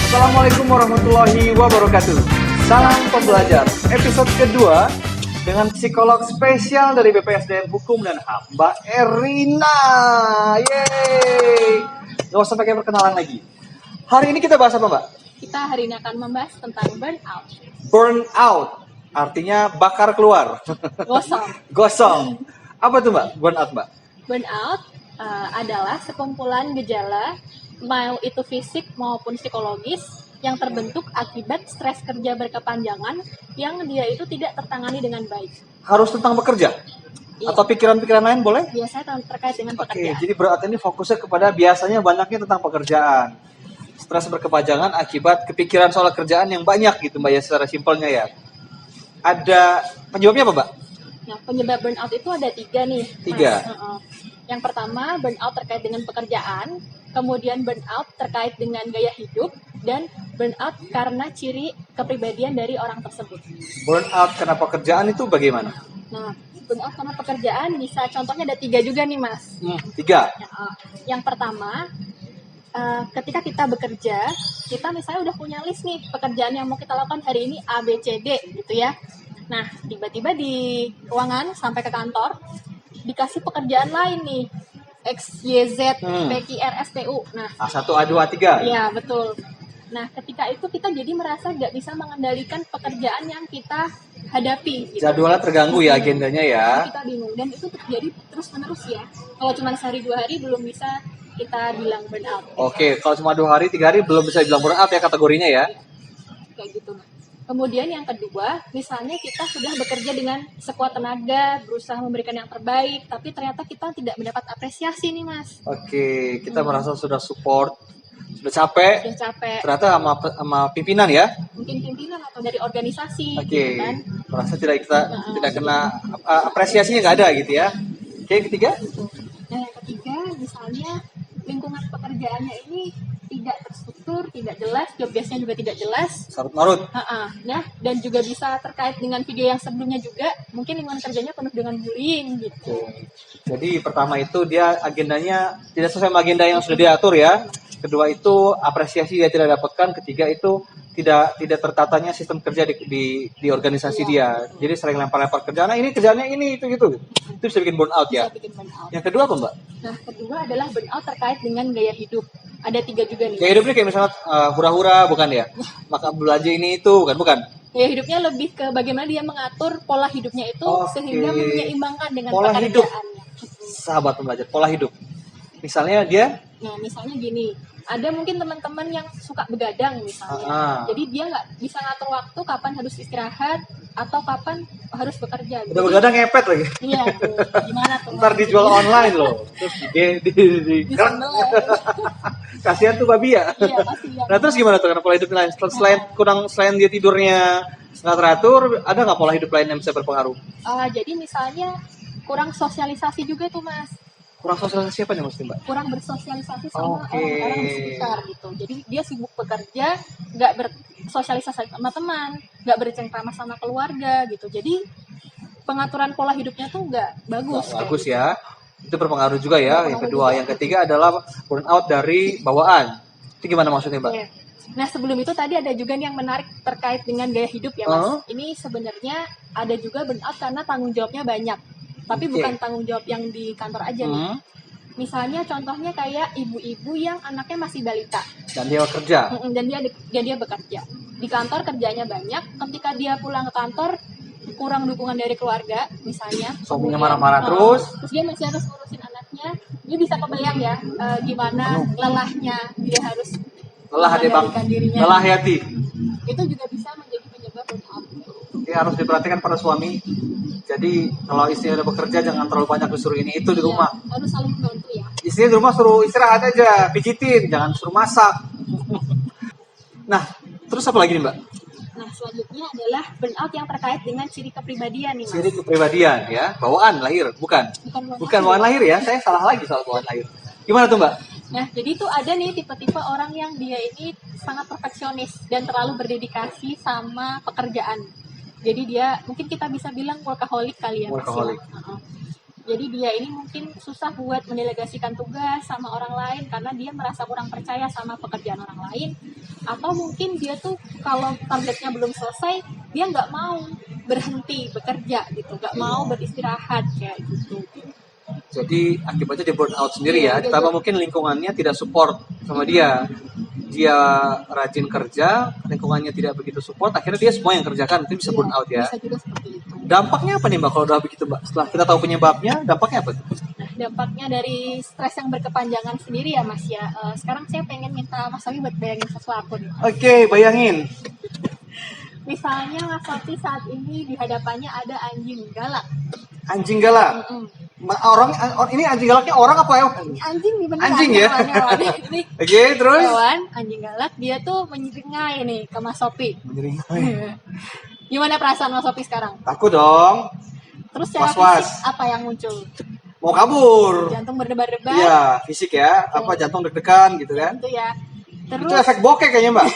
Assalamualaikum warahmatullahi wabarakatuh. Salam pembelajar. Episode kedua dengan psikolog spesial dari BPSDM Hukum dan HAM, Mbak Erina. Yeay. Gak usah pakai perkenalan lagi. Hari ini kita bahas apa, Mbak? Kita hari ini akan membahas tentang burnout. Burnout, artinya bakar keluar. Gosong. Gosong. Apa tuh, Mbak? Burnout, Mbak? Burnout adalah sekumpulan gejala, mau itu fisik maupun psikologis, yang terbentuk akibat stres kerja berkepanjangan yang dia itu tidak tertangani dengan baik. Harus tentang bekerja? Iya. Atau pikiran-pikiran lain boleh? Biasanya terkait dengan Oke, pekerjaan. jadi berarti ini fokusnya kepada biasanya banyaknya tentang pekerjaan. Stres berkepanjangan akibat kepikiran soal kerjaan yang banyak gitu, Mbak, ya, secara simpelnya ya. Ada penyebabnya apa, Mbak? Nah, penyebab burnout itu ada 3 nih. Tiga. Mas. Yang pertama, burnout terkait dengan pekerjaan, kemudian burnout terkait dengan gaya hidup, dan burnout karena ciri kepribadian dari orang tersebut. Burnout karena pekerjaan itu bagaimana? Nah, burnout karena pekerjaan bisa contohnya ada 3 juga nih, Mas. 3. Yang pertama, ketika kita bekerja, kita misalnya udah punya list nih pekerjaan yang mau kita lakukan hari ini A, B, C, D gitu ya. Nah, tiba-tiba di ruangan sampai ke kantor dikasih pekerjaan lain nih, X, Y, Z, P, Q, R, S, T, U. Nah, A1, A2, A3. iya betul. Nah, ketika itu kita jadi merasa nggak bisa mengendalikan pekerjaan yang kita hadapi. Gitu. Jadwalnya terganggu ya, agendanya ya. Kita bingung, dan itu terjadi terus-menerus ya. Kalau cuma sehari 2 hari belum bisa kita bilang burnout. Oke, kalau cuma 2 hari, 3 hari belum bisa bilang burnout ya kategorinya ya. Kayak gitu. Kemudian yang kedua, misalnya kita sudah bekerja dengan sekuat tenaga, berusaha memberikan yang terbaik, tapi ternyata kita tidak mendapat apresiasi nih, Mas. Oke, kita merasa sudah support, sudah capek, Sudah capek, ternyata sama pimpinan ya. mungkin pimpinan atau dari organisasi, Oke, gitu kan. merasa tidak kena apresiasinya, nggak ada gitu ya. Oke, ketiga. Nah, yang ketiga, misalnya lingkungan pekerjaannya ini tidak terstruktur, tidak jelas, job desk-nya juga tidak jelas. Sarut marut. Nah, dan juga bisa terkait dengan video yang sebelumnya juga, mungkin lingkungan kerjanya penuh dengan bullying gitu. Jadi pertama itu dia agendanya tidak sesuai sama agenda yang sudah diatur ya. Kedua itu apresiasi dia tidak dapatkan. Ketiga itu tidak tertatanya sistem kerja di organisasi dia. Jadi sering lempar-lempar kerjaan. Nah, ini kerjaannya ini itu gitu. Itu bisa bikin burnout ya. Bisa bikin burnout. Yang kedua apa, Mbak? Nah, kedua adalah burnout terkait dengan gaya hidup. Ada 3 juga nih. Gaya hidupnya kayak misalnya hura-hura bukan ya? Maka belanja ini itu bukan? Gaya hidupnya lebih ke bagaimana dia mengatur pola hidupnya itu sehingga menyeimbangkan dengan Pola hidup. pekerjaannya. Sahabat pembelajar, pola hidup. Misalnya dia Misalnya gini, ada mungkin teman-teman yang suka begadang misalnya. Jadi dia nggak bisa ngatur waktu kapan harus istirahat atau kapan harus bekerja. udah begadang ngepet lagi. Iya, tuh. Gimana tuh? Ntar dijual online loh. Terus kasihan tuh babi ya. Iya, pasti ya. Nah, terus gimana tuh karena pola hidup lain? Selain dia tidurnya nggak teratur, ada nggak pola hidup lain yang bisa berpengaruh? Jadi misalnya kurang sosialisasi juga tuh, Mas. Kurang sosialisasi apa nih mesti, Mbak? Kurang bersosialisasi sama orang-orang di sekitar gitu. Jadi dia sibuk bekerja, nggak bersosialisasi sama teman, nggak bercengkrama sama keluarga gitu. Jadi pengaturan pola hidupnya tuh nggak bagus. Bagus ya. Itu berpengaruh juga ya. Yang kedua, yang ketiga adalah burnout dari bawaan. Itu gimana maksudnya, Mbak? Nah, sebelum itu tadi ada juga nih yang menarik terkait dengan gaya hidup ya, Mas. Ini sebenarnya ada juga burnout karena tanggung jawabnya banyak. Tapi bukan tanggung jawab yang di kantor aja nih. Misalnya contohnya kayak ibu-ibu yang anaknya masih balita. Dan dia bekerja. Dan dia bekerja. Di kantor kerjanya banyak, ketika dia pulang ke kantor kurang dukungan dari keluarga misalnya. Suaminya marah-marah terus dia masih harus ngurusin anaknya. Dia bisa kebayang ya gimana lelahnya dia harus mengendalikan dirinya. Lelah hati. Itu juga bisa menjadi penyebab burnout. Ya, harus diperhatikan pada suami. Jadi kalau istri udah bekerja jangan terlalu banyak disuruh ini itu di rumah. Harus saling membantu ya. Istri di rumah suruh istirahat aja, pijitin, jangan suruh masak. Nah, terus apa lagi nih, Mbak? Nah, selanjutnya adalah burnout yang terkait dengan ciri kepribadian nih, Mas. Ciri kepribadian ya, bawaan lahir, bukan bawaan lahir ya. Saya salah lagi soal bawaan lahir. Gimana tuh, Mbak? Nah, jadi itu ada nih tipe-tipe orang yang dia ini sangat perfeksionis dan terlalu berdedikasi sama pekerjaan. Jadi dia mungkin kita bisa bilang workaholic kali ya. Workaholic. Jadi dia ini mungkin susah buat mendelegasikan tugas sama orang lain karena dia merasa kurang percaya sama pekerjaan orang lain. Atau mungkin dia tuh kalau targetnya belum selesai, dia nggak mau berhenti bekerja gitu, nggak mau beristirahat kayak gitu. Jadi akibatnya dia burn out sendiri Iya, ya. dia Ditambah mungkin lingkungannya tidak support sama dia. Dia rajin kerja, lingkungannya tidak begitu support, akhirnya dia semua yang kerjakan, itu bisa burn out ya. Bisa juga seperti itu. Dampaknya apa nih Mbak kalau udah begitu Mbak? Setelah kita tahu penyebabnya, dampaknya apa tuh? Nah, dampaknya dari stres yang berkepanjangan sendiri ya Mas ya. Sekarang saya pengen minta Mas Sofi buat bayangin sesuatu nih. Oke, bayangin. Misalnya Mas Sofi saat ini di hadapannya ada anjing galak. Anjing galak. Orang ini anjing galaknya orang apa ya? Anjing nih beneran. Anjing ya? Hewan. Ini Oke, terus? hewan, anjing galak, dia tuh menyeringai nih ke Mas Sofi. Gimana perasaan Mas Sofi sekarang? Takut dong. Terus secara Was-was. fisik apa yang muncul? Mau kabur. Jantung berdebar-debar. Iya, fisik ya. Apa jantung deg-degan gitu kan? Itu ya. Itu Terus, efek bokeh kayaknya Mbak.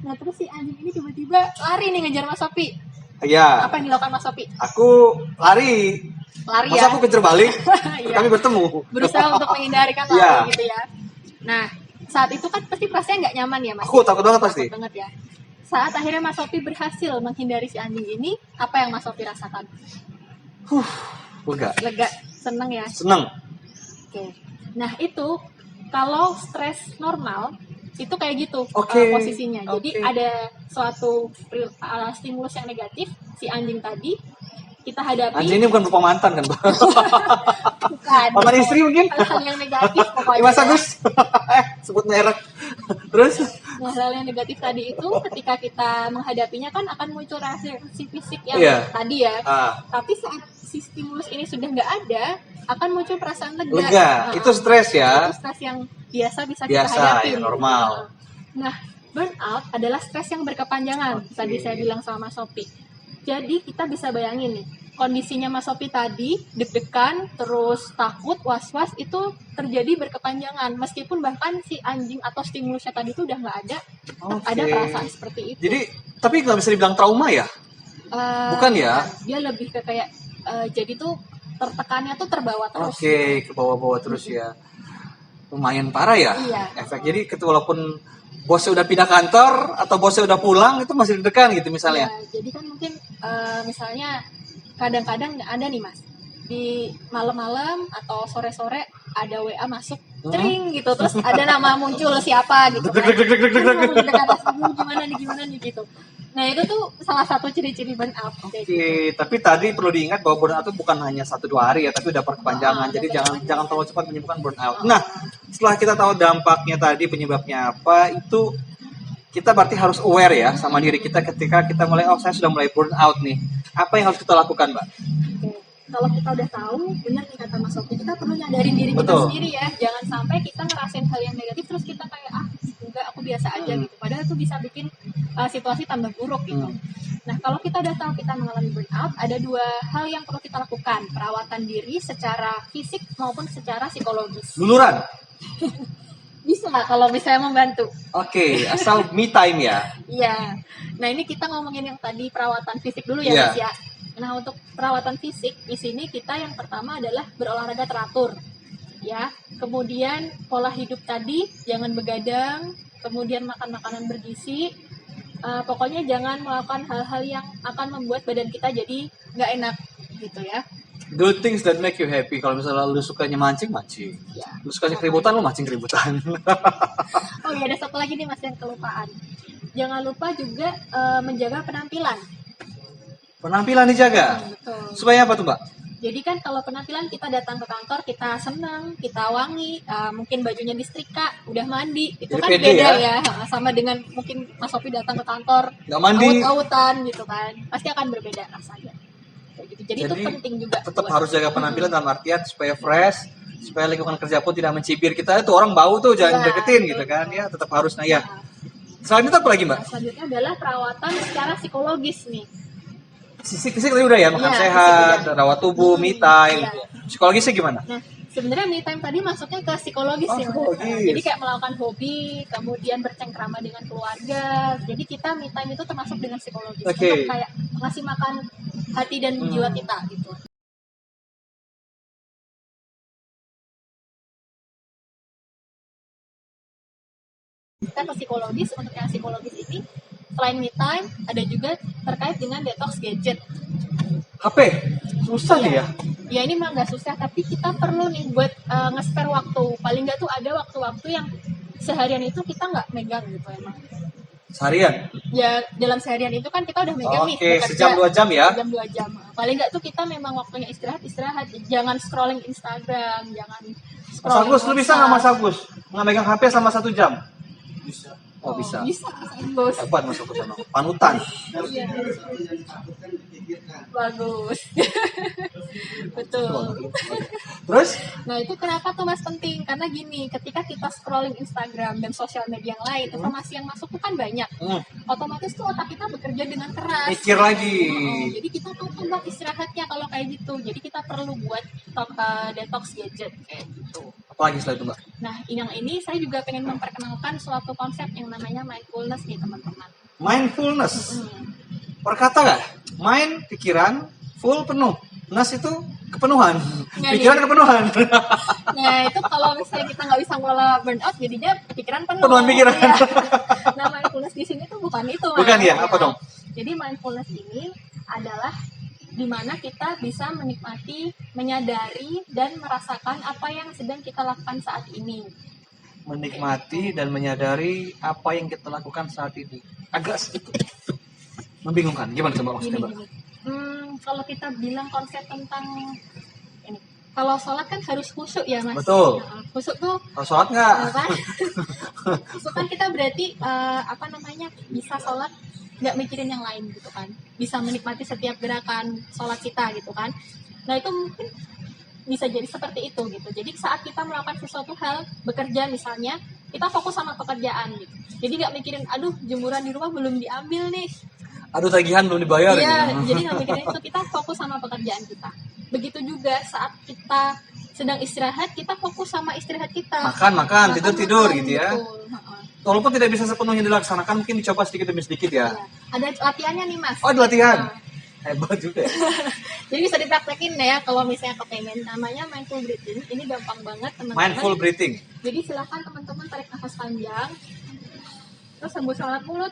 nah terus si anjing ini tiba-tiba lari nih ngejar Mas Sofi. Iya. Apa yang dilakukan Mas Sofi? Aku lari. Lari Masa ya. aku kejar balik? Iya. Kami bertemu. Berusaha untuk menghindari kan lari Iya. gitu ya. Nah, saat itu kan pasti perasaannya nggak nyaman ya Mas. Aku takut banget pasti. Takut banget ya. Saat akhirnya Mas Sofi berhasil menghindari si anjing ini, apa yang Mas Sofi rasakan? Lega. Lega, seneng ya. Seneng. Oke. Nah itu kalau stres normal itu kayak gitu Oke. posisinya. Jadi Oke. ada suatu stimulus yang negatif si anjing tadi kita hadapi. Anjing ini bukan berupa mantan kan Mbak? Bukan. Mantan istri mungkin? Hal-hal yang negatif pokoknya. Mas Agus. Sebut merek. Terus? Nah, hal yang negatif tadi itu ketika kita menghadapinya kan akan muncul reaksi fisik yang Iya. tadi ya. Ah, Tapi saat si stimulus ini sudah nggak ada, akan muncul perasaan lega. lega. Nah, Itu stres ya. itu stres yang biasa bisa kita Biasa, hadapi. ya, normal. Nah, burnout adalah stres yang berkepanjangan. Oke. Tadi saya bilang sama Mas Sofi. Jadi kita bisa bayangin nih, kondisinya Mas Sofi tadi deg-degan, terus takut, was-was itu terjadi berkepanjangan. Meskipun bahkan si anjing atau stimulusnya tadi itu udah nggak ada, tetap ada Oke. perasaan seperti itu. Jadi, tapi nggak bisa dibilang trauma ya? bukan ya? Dia lebih ke kayak jadi tuh tertekannya tuh terbawa terus. Oke, ke bawah-bawah terus ya. Lumayan parah ya Iya. efek. Jadi walaupun bosnya udah pindah kantor atau bosnya udah pulang itu masih deg-degan gitu misalnya. Ya, jadi kan mungkin misalnya kadang-kadang ada nih Mas di malam-malam atau sore-sore ada WA masuk cering gitu terus ada nama muncul siapa gitu kan. Gimana nih gitu. Nah itu tuh salah satu ciri-ciri burnout. Kayak gitu. Oke, tapi tadi perlu diingat bahwa burnout itu bukan hanya 1-2 hari ya, tapi udah perkepanjangan. Jadi jangan terlalu cepat menyebabkan burnout. Nah, setelah kita tahu dampaknya tadi, penyebabnya apa, itu kita berarti harus aware ya sama diri kita ketika kita mulai, oh saya sudah mulai burnout nih. Apa yang harus kita lakukan, Mbak? Oke. Kalau kita udah tahu, benar nih kata Mas Sofi, kita perlu nyadarin diri kita Betul. sendiri ya. Jangan sampai kita ngerasain hal yang negatif terus kita kayak enggak aku biasa aja gitu. Padahal itu bisa bikin situasi tambah buruk gitu. Nah, kalau kita udah tahu kita mengalami burnout, ada 2 hal yang perlu kita lakukan. Perawatan diri secara fisik maupun secara psikologis. Luluran. Bisa kalau misalnya membantu. Oke, asal me time ya. Iya. Nah, ini kita ngomongin yang tadi perawatan fisik dulu ya, Iya. Mas ya. Nah, untuk perawatan fisik di sini kita yang pertama adalah berolahraga teratur. Ya. Kemudian pola hidup tadi jangan begadang, kemudian makan makanan bergizi. Pokoknya jangan melakukan hal-hal yang akan membuat badan kita jadi nggak enak gitu ya. Do things that make you happy. Kalau misalnya lu sukanya mancing, mancing. Ya. Lu sukanya keributan, lu mancing keributan. Oh iya, ada satu lagi nih Mas yang kelupaan. Jangan lupa juga menjaga penampilan. Penampilan dijaga. Betul. Supaya apa tuh, Mbak? Jadi kan kalau penampilan kita datang ke kantor, kita senang, kita wangi, mungkin bajunya disetrika, udah mandi, itu Jadi kan pede beda ya. ya. Sama dengan mungkin Mas Sofi datang ke kantor, Nggak mandi. aut-autan gitu kan, pasti akan berbeda rasanya. Kayak gitu. Jadi itu Jadi, penting juga. Tetap buat- harus jaga penampilan dalam artian supaya fresh, supaya lingkungan kerja pun tidak mencibir kita. Itu orang bau tuh, jangan Ya, deketin gitu betul. kan. Ya, tetap harus. Nah, ya. Nah, Selain itu apa lagi, Mbak? selanjutnya adalah perawatan secara psikologis nih. Fisik tadi udah ya, makan Iya, sehat, fisik udah. rawat tubuh, me time. Iya. Psikologisnya gimana? Nah, sebenarnya me time tadi masuknya ke psikologis Oh, ya. Mas. psikologis. Jadi kayak melakukan hobi, kemudian bercengkrama dengan keluarga. Jadi kita me time itu termasuk dengan psikologis Oke. untuk kayak ngasih makan hati dan jiwa kita gitu. Kita ke psikologis, untuk yang psikologis ini selain me time ada juga terkait dengan detox gadget. HP susah nih ya. Ya ini mah nggak susah, tapi kita perlu nih buat nge-spare waktu. Paling nggak tuh ada waktu-waktu yang seharian itu kita nggak megang gitu emang. Seharian? Ya dalam seharian itu kan kita udah megang nih. Oke, sejam 2 jam ya? Sejam 2 jam. Paling nggak tuh kita memang waktunya istirahat. Jangan scrolling Instagram, jangan Mas scrolling Agus, lu bisa nggak Mas WhatsApp. Agus? Nggak megang HP sama 1 jam? Bisa. Oh bisa. Bisa, Agus. Hebat Mas Agus, emang. Panutan. Iya. Bagus. Betul. Terus? Nah itu kenapa tuh Mas penting? Karena gini, ketika kita scrolling Instagram dan sosial media yang lain, informasi yang masuk tuh kan banyak. Otomatis tuh otak kita bekerja dengan keras. Mikir lagi. Jadi kita perlu buat istirahatnya kalau kayak gitu. Jadi kita perlu buat detox gadget kayak gitu. Apalagi setelah itu Mbak? Nah yang ini saya juga pengen memperkenalkan suatu konsep yang namanya mindfulness nih teman-teman. Mindfulness. Perkata nggak? Mind, pikiran, full, penuh. Nas itu kepenuhan. Nggak, Pikiran nih. kepenuhan. Nah itu kalau misalnya kita nggak bisa ngelola burnout, jadinya pikiran penuh. Penuhan pikiran. Iya. Nah mindfulness di sini tuh bukan itu. Bukan Mas. ya? Apa dong? Jadi mindfulness ini adalah dimana kita bisa menikmati, menyadari, dan merasakan apa yang sedang kita lakukan saat ini. Menikmati dan menyadari apa yang kita lakukan saat ini. Agak sedikit membingungkan. Gimana coba maksudnya Mbak? Gini. Kalau kita bilang konsep tentang ini, kalau sholat kan harus khusyuk ya Mas. Betul. Nah, khusyuk tuh Kalau sholat nggak? apa? Khusyuk kan kita berarti bisa sholat nggak mikirin yang lain gitu kan, bisa menikmati setiap gerakan sholat kita gitu kan. Nah itu mungkin bisa jadi seperti itu gitu. Jadi saat kita melakukan sesuatu hal, bekerja misalnya, kita fokus sama pekerjaan gitu. Jadi nggak mikirin, aduh jemuran di rumah belum diambil nih. Aduh tagihan belum dibayar. Iya, gitu. jadi nggak mikirin itu, kita fokus sama pekerjaan kita. Begitu juga saat kita sedang istirahat, kita fokus sama istirahat kita. Makan, tidur gitu ya. Betul. Walaupun tidak bisa sepenuhnya dilaksanakan, mungkin dicoba sedikit demi sedikit ya. Iya. Ada latihannya nih Mas. Oh, ada latihan. Nah, Hebat juga ya. jadi bisa dipraktekin deh ya kalau misalnya kepengen. Namanya mindful breathing. Ini gampang banget teman-teman. Mindful breathing. Jadi silakan teman-teman tarik nafas panjang, terus hembus lewat mulut.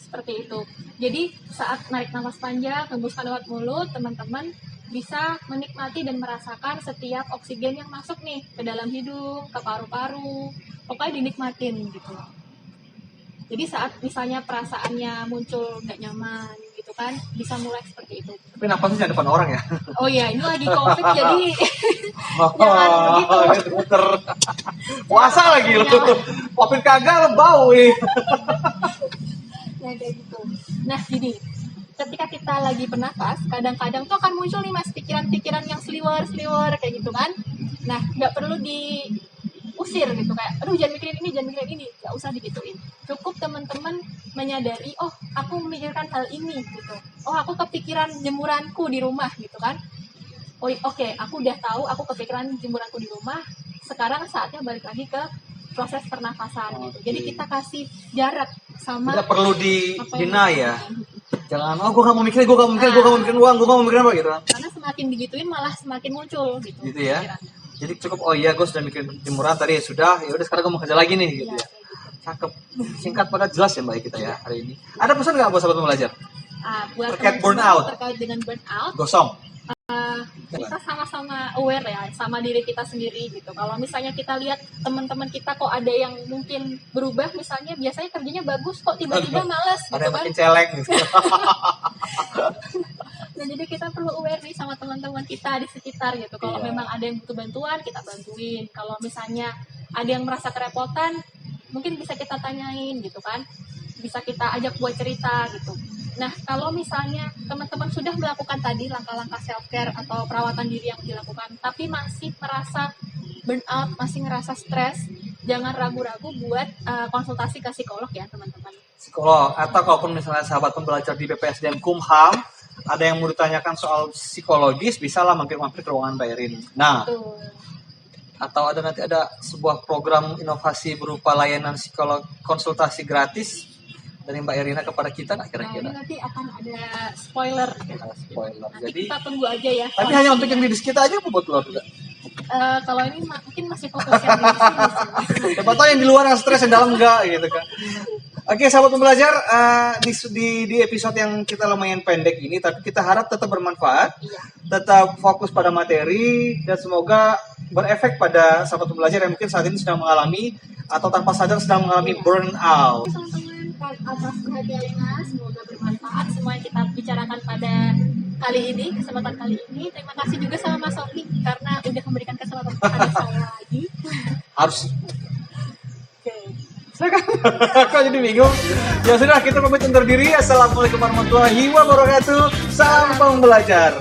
Seperti itu. Jadi saat narik nafas panjang, hembuskan lewat mulut, teman-teman bisa menikmati dan merasakan setiap oksigen yang masuk nih ke dalam hidung, ke paru-paru. Pokoknya dinikmatin gitu. Jadi saat misalnya perasaannya muncul nggak nyaman gitu kan, bisa mulai seperti itu. Tapi napasnya jangan depan orang ya. Oh iya, ini lagi COVID jadi Oh, jangan begitu. muter. Puasa lagi lu. Covid kagak bau Nah kayak gitu. Nah gini, ketika kita lagi bernapas, kadang-kadang tuh akan muncul nih Mas pikiran-pikiran yang seliwer kayak gitu kan. Nah nggak perlu diusir gitu kayak, aduh jangan mikirin ini, nggak usah digituin. Cukup teman-teman menyadari, oh aku memikirkan hal ini gitu. Oh aku kepikiran jemuranku di rumah gitu kan. Oh oke, aku udah tahu aku kepikiran jemuranku di rumah. Sekarang saatnya balik lagi ke proses pernafasan gitu. Jadi kita kasih jarak sama Tidak perlu apa yang deny ya. kita Jangan, gue gak mau mikirin uang, gue gak mau mikirin apa gitu. karena semakin digituin malah semakin muncul gitu. Gitu ya. pikirannya. Jadi cukup, oh iya gue sudah mikirin jemuran tadi, sudah, ya udah sekarang gue mau kerja lagi nih gitu Iya, ya. kayak gitu. Cakep, singkat pada jelas ya Mbak kita ya hari ini. Ada pesan nggak buat sahabat belajar? Buat Terkait teman-teman burnout. terkait dengan burnout, Gosong. kita sama-sama aware ya sama diri kita sendiri gitu. Kalau misalnya kita lihat teman-teman kita kok ada yang mungkin berubah, misalnya biasanya kerjanya bagus kok tiba-tiba malas Ada gitu yang kan. makin celeng gitu. Nah jadi kita perlu aware nih sama teman-teman kita di sekitar gitu. Kalau Iya. memang ada yang butuh bantuan, kita bantuin. Kalau misalnya ada yang merasa kerepotan, mungkin bisa kita tanyain gitu kan. Bisa kita ajak buat cerita gitu. Nah, kalau misalnya teman-teman sudah melakukan tadi langkah-langkah self-care atau perawatan diri yang dilakukan, tapi masih merasa burnout, masih ngerasa stres, jangan ragu-ragu buat konsultasi ke psikolog ya, teman-teman. Psikolog, atau kalaupun misalnya sahabat pembelajar di BPSDM Kumham, ada yang mau ditanyakan soal psikologis, bisa lah mampir-mampir ke ruangan Mbak Erin. Nah, Tuh. atau nanti ada sebuah program inovasi berupa layanan psikolog konsultasi gratis dari Mbak Erina kepada kita nggak Nah, kira-kira? ini nanti akan ada spoiler gitu. Spoiler. Nanti Jadi, kita tunggu aja ya. tapi hanya untuk yang di kita aja apa buat luar juga? Kalau ini mungkin masih fokus yang di sini. Siapa tahu yang di luar yang stres, yang dalam enggak gitu kan. Oke, sahabat pembelajar, di episode yang kita lumayan pendek ini, tapi kita harap tetap bermanfaat, tetap fokus pada materi, dan semoga berefek pada sahabat pembelajar yang mungkin saat ini sedang mengalami atau tanpa sadar sedang mengalami burnout. Teman-teman, atas perhatiannya, semoga bermanfaat semua yang kita bicarakan pada kali ini, kesempatan kali ini. Terima kasih juga sama Mas Sofi karena udah memberikan kesempatan kepada saya lagi. Harus. Kok jadi bingung? Ya sudah, kita pamit undur diri. Assalamualaikum warahmatullahi wabarakatuh. Salam pembelajar.